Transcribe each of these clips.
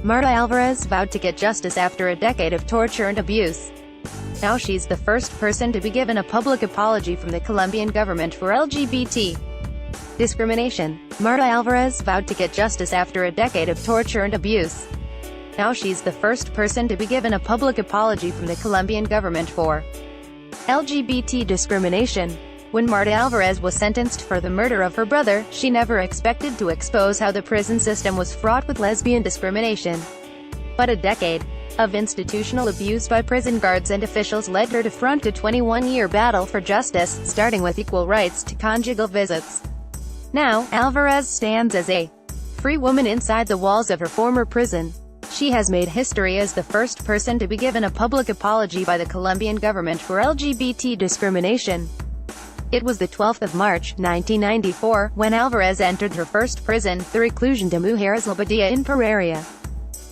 Marta Alvarez vowed to get justice after a decade of torture and abuse. Now she's the first person to be given a public apology from the Colombian government for LGBT discrimination. Marta Alvarez vowed to get justice after a decade of torture and abuse. Now she's the first person to be given a public apology from the Colombian government for LGBT discrimination. When Marta Alvarez was sentenced for the murder of her brother, she never expected to expose how the prison system was fraught with lesbian discrimination. But a decade of institutional abuse by prison guards and officials led her to front a 21-year battle for justice, starting with equal rights to conjugal visits. Now, Alvarez stands as a free woman inside the walls of her former prison. She has made history as the first person to be given a public apology by the Colombian government for LGBT discrimination. It was the 12th of March, 1994, when Alvarez entered her first prison, the Reclusion de Mujeres La Badia in Pereira.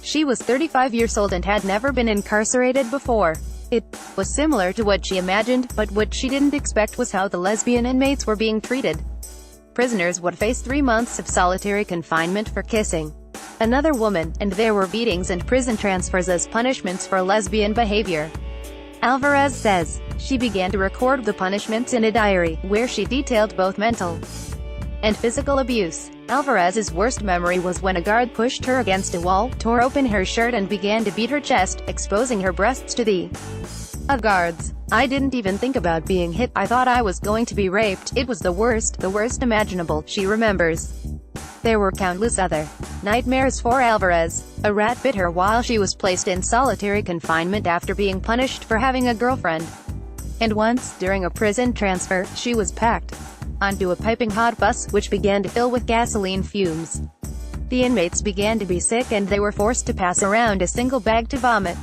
She was 35 years old and had never been incarcerated before. It was similar to what she imagined, but what she didn't expect was how the lesbian inmates were being treated. Prisoners would face 3 months of solitary confinement for kissing another woman, and there were beatings and prison transfers as punishments for lesbian behavior. Alvarez says she began to record the punishments in a diary, where she detailed both mental and physical abuse. Alvarez's worst memory was when a guard pushed her against a wall, tore open her shirt and began to beat her chest, exposing her breasts to the other guards. "I didn't even think about being hit. I thought I was going to be raped. It was the worst imaginable," she remembers. There were countless other nightmares for Alvarez. A rat bit her while she was placed in solitary confinement after being punished for having a girlfriend. And once, during a prison transfer, she was packed onto a piping hot bus, which began to fill with gasoline fumes. The inmates began to be sick and they were forced to pass around a single bag to vomit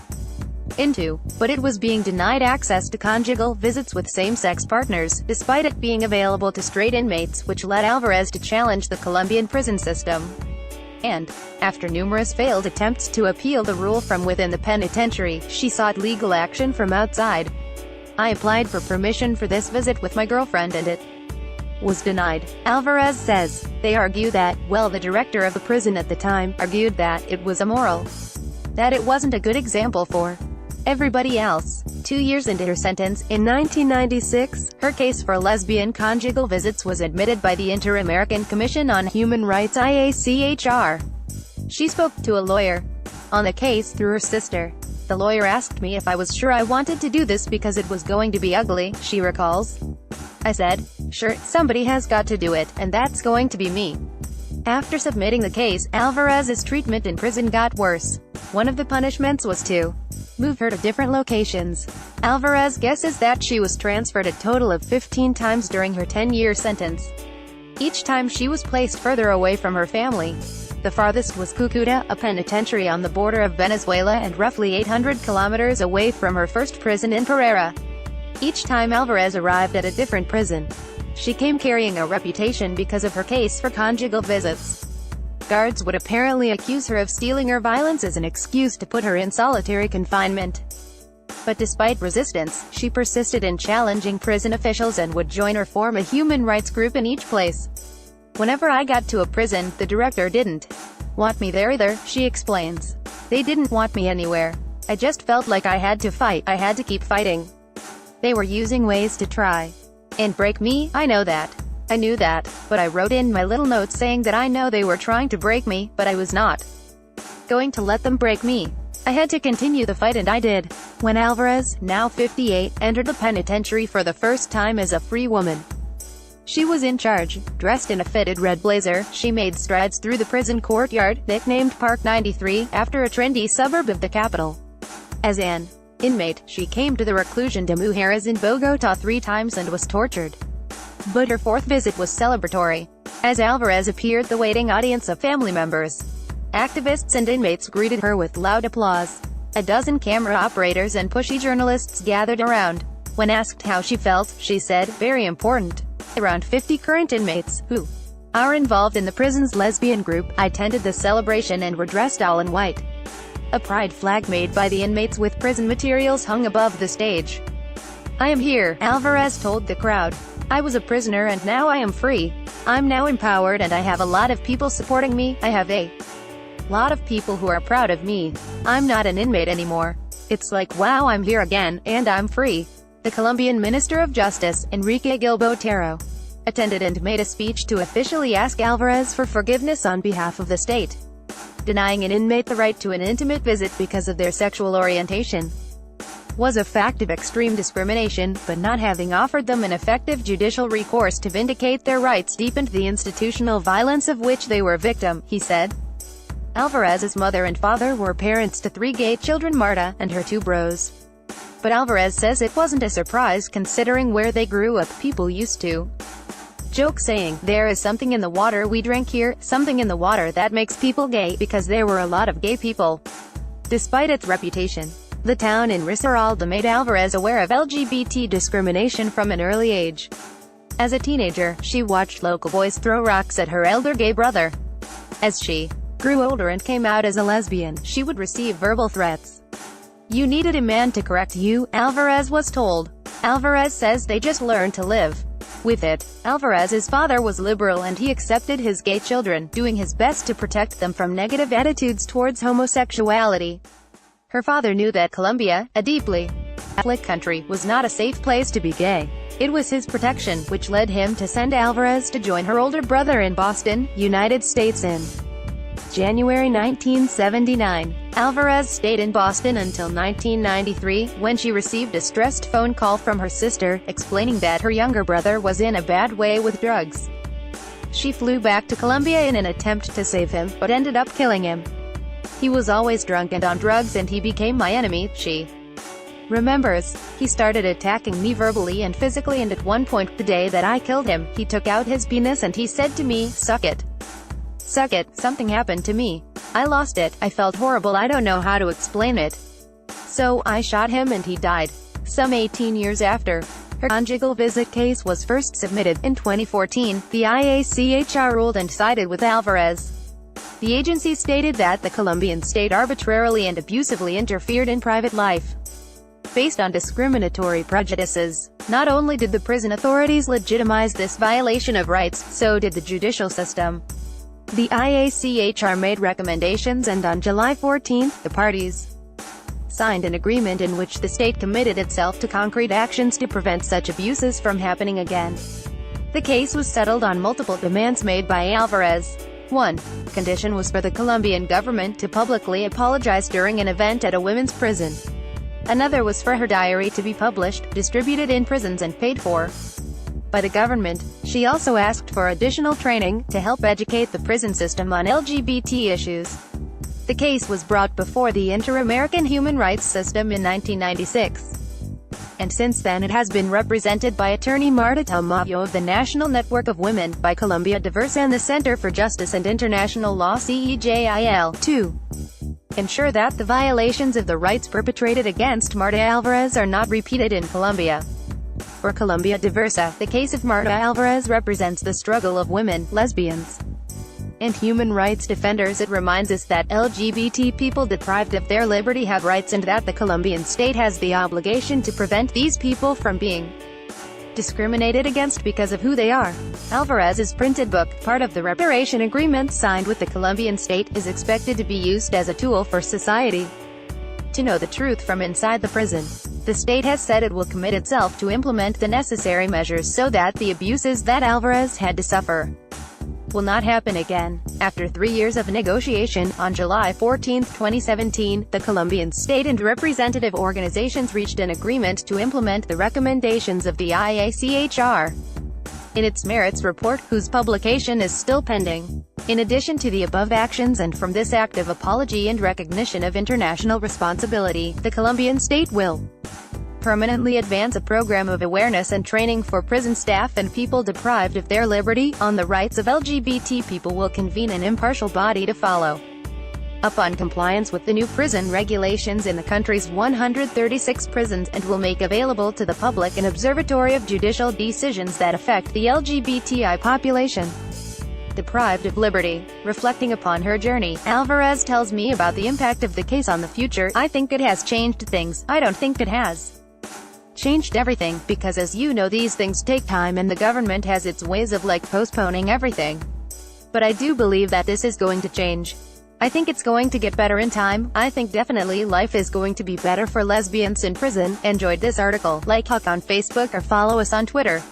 into, but it was being denied access to conjugal visits with same-sex partners, despite it being available to straight inmates, which led Alvarez to challenge the Colombian prison system. And, after numerous failed attempts to appeal the rule from within the penitentiary, she sought legal action from outside. "I applied for permission for this visit with my girlfriend and it was denied," Alvarez says. They argue that, well, the director of the prison at the time argued that it was immoral, that it wasn't a good example for everybody else. 2 years into her sentence, in 1996, her case for lesbian conjugal visits was admitted by the Inter-American Commission on Human Rights IACHR. She spoke to a lawyer on the case through her sister. "The lawyer asked me if I was sure I wanted to do this because it was going to be ugly," she recalls. "I said, sure, somebody has got to do it, and that's going to be me." After submitting the case, Alvarez's treatment in prison got worse. One of the punishments was to move her to different locations. Alvarez guesses that she was transferred a total of 15 times during her 10-year sentence. Each time she was placed further away from her family. The farthest was Cucuta, a penitentiary on the border of Venezuela and roughly 800 kilometers away from her first prison in Pereira. Each time Alvarez arrived at a different prison, she came carrying a reputation because of her case for conjugal visits. Guards would apparently accuse her of stealing her violence as an excuse to put her in solitary confinement. But despite resistance, she persisted in challenging prison officials and would join or form a human rights group in each place. "Whenever I got to a prison, the director didn't want me there either," she explains. "They didn't want me anywhere. I just felt like I had to fight. I had to keep fighting. They were using ways to try and break me. I know that. I knew that, but I wrote in my little note saying that I know they were trying to break me, but I was not going to let them break me. I had to continue the fight and I did." When Alvarez, now 58, entered the penitentiary for the first time as a free woman, she was in charge. Dressed in a fitted red blazer, she made strides through the prison courtyard, nicknamed Park 93, after a trendy suburb of the capital. As an inmate, she came to the Reclusion de Mujeres in Bogotá 3 times and was tortured. But her 4th visit was celebratory. As Alvarez appeared the waiting audience of family members, activists and inmates greeted her with loud applause. A dozen camera operators and pushy journalists gathered around. When asked how she felt, she said, "Very important. Around 50 current inmates, who are involved in the prison's lesbian group, attended the celebration and were dressed all in white. A pride flag made by the inmates with prison materials hung above the stage. "I am here," Alvarez told the crowd. "I was a prisoner and now I am free. I'm now empowered and I have a lot of people supporting me. I have a Lot of people who are proud of me. I'm not an inmate anymore. It's like, wow, I'm here again, and I'm free. The Colombian Minister of Justice, Enrique Gil Botero, attended and made a speech to officially ask Alvarez for forgiveness on behalf of the state, denying an inmate the right to an intimate visit because of their sexual orientation was a fact of extreme discrimination, but not having offered them an effective judicial recourse to vindicate their rights deepened the institutional violence of which they were victim, he said. Alvarez's mother and father were parents to 3 gay children, Marta and her 2 bros. But Alvarez says it wasn't a surprise considering where they grew up. People used to joke saying, there is something in the water we drink here, something in the water that makes people gay, because there were a lot of gay people. Despite its reputation, the town in Risaralda made Alvarez aware of LGBT discrimination from an early age. As a teenager, she watched local boys throw rocks at her elder gay brother. As she grew older and came out as a lesbian, she would receive verbal threats. You needed a man to correct you, Alvarez was told. Alvarez says they just learned to live with it. Alvarez's father was liberal and he accepted his gay children, doing his best to protect them from negative attitudes towards homosexuality. Her father knew that Colombia, a deeply Catholic country, was not a safe place to be gay. It was his protection, which led him to send Alvarez to join her older brother in Boston, United States in January 1979. Alvarez stayed in Boston until 1993, when she received a stressed phone call from her sister, explaining that her younger brother was in a bad way with drugs. She flew back to Colombia in an attempt to save him, but ended up killing him. He was always drunk and on drugs and he became my enemy, she remembers. He started attacking me verbally and physically, and at one point, the day that I killed him, he took out his penis and he said to me, suck it. Suck it. Something happened to me. I lost it. I felt horrible. I don't know how to explain it. So, I shot him and he died. Some 18 years after her conjugal visit case was first submitted, in 2014, the IACHR ruled and sided with Alvarez. The agency stated that the Colombian state arbitrarily and abusively interfered in private life based on discriminatory prejudices. Not only did the prison authorities legitimize this violation of rights, so did the judicial system. The IACHR made recommendations, and on July 14, the parties signed an agreement in which the state committed itself to concrete actions to prevent such abuses from happening again. The case was settled on multiple demands made by Alvarez. One condition was for the Colombian government to publicly apologize during an event at a women's prison. Another was for her diary to be published, distributed in prisons and paid for by the government. She also asked for additional training to help educate the prison system on LGBT issues. The case was brought before the Inter-American Human Rights System in 1996. And since then it has been represented by attorney Marta Tamayo of the National Network of Women, by Colombia Diversa and the Center for Justice and International Law CEJIL, to ensure that the violations of the rights perpetrated against Marta Alvarez are not repeated in Colombia. For Colombia Diversa, the case of Marta Alvarez represents the struggle of women, lesbians, and human rights defenders. It reminds us that LGBT people deprived of their liberty have rights, and that the Colombian state has the obligation to prevent these people from being discriminated against because of who they are. Alvarez's printed book, part of the reparation agreement signed with the Colombian state, is expected to be used as a tool for society to know the truth from inside the prison. The state has said it will commit itself to implement the necessary measures so that the abuses that Alvarez had to suffer will not happen again. After 3 years of negotiation, on July 14, 2017, the Colombian state and representative organizations reached an agreement to implement the recommendations of the IACHR in its merits report, whose publication is still pending. In addition to the above actions, and from this act of apology and recognition of international responsibility, the Colombian state will permanently advance a program of awareness and training for prison staff and people deprived of their liberty on the rights of LGBT people. Will convene an impartial body to follow up on compliance with the new prison regulations in the country's 136 prisons, and will make available to the public an observatory of judicial decisions that affect the LGBTI population deprived of liberty. Reflecting upon her journey, Alvarez tells me about the impact of the case on the future. I think it has changed things. I don't think it has changed everything, because as you know, these things take time and the government has its ways of postponing everything. But I do believe that this is going to change. I think it's going to get better in time. I think definitely life is going to be better for lesbians in prison. Enjoyed this article? Like Huck on Facebook or follow us on Twitter.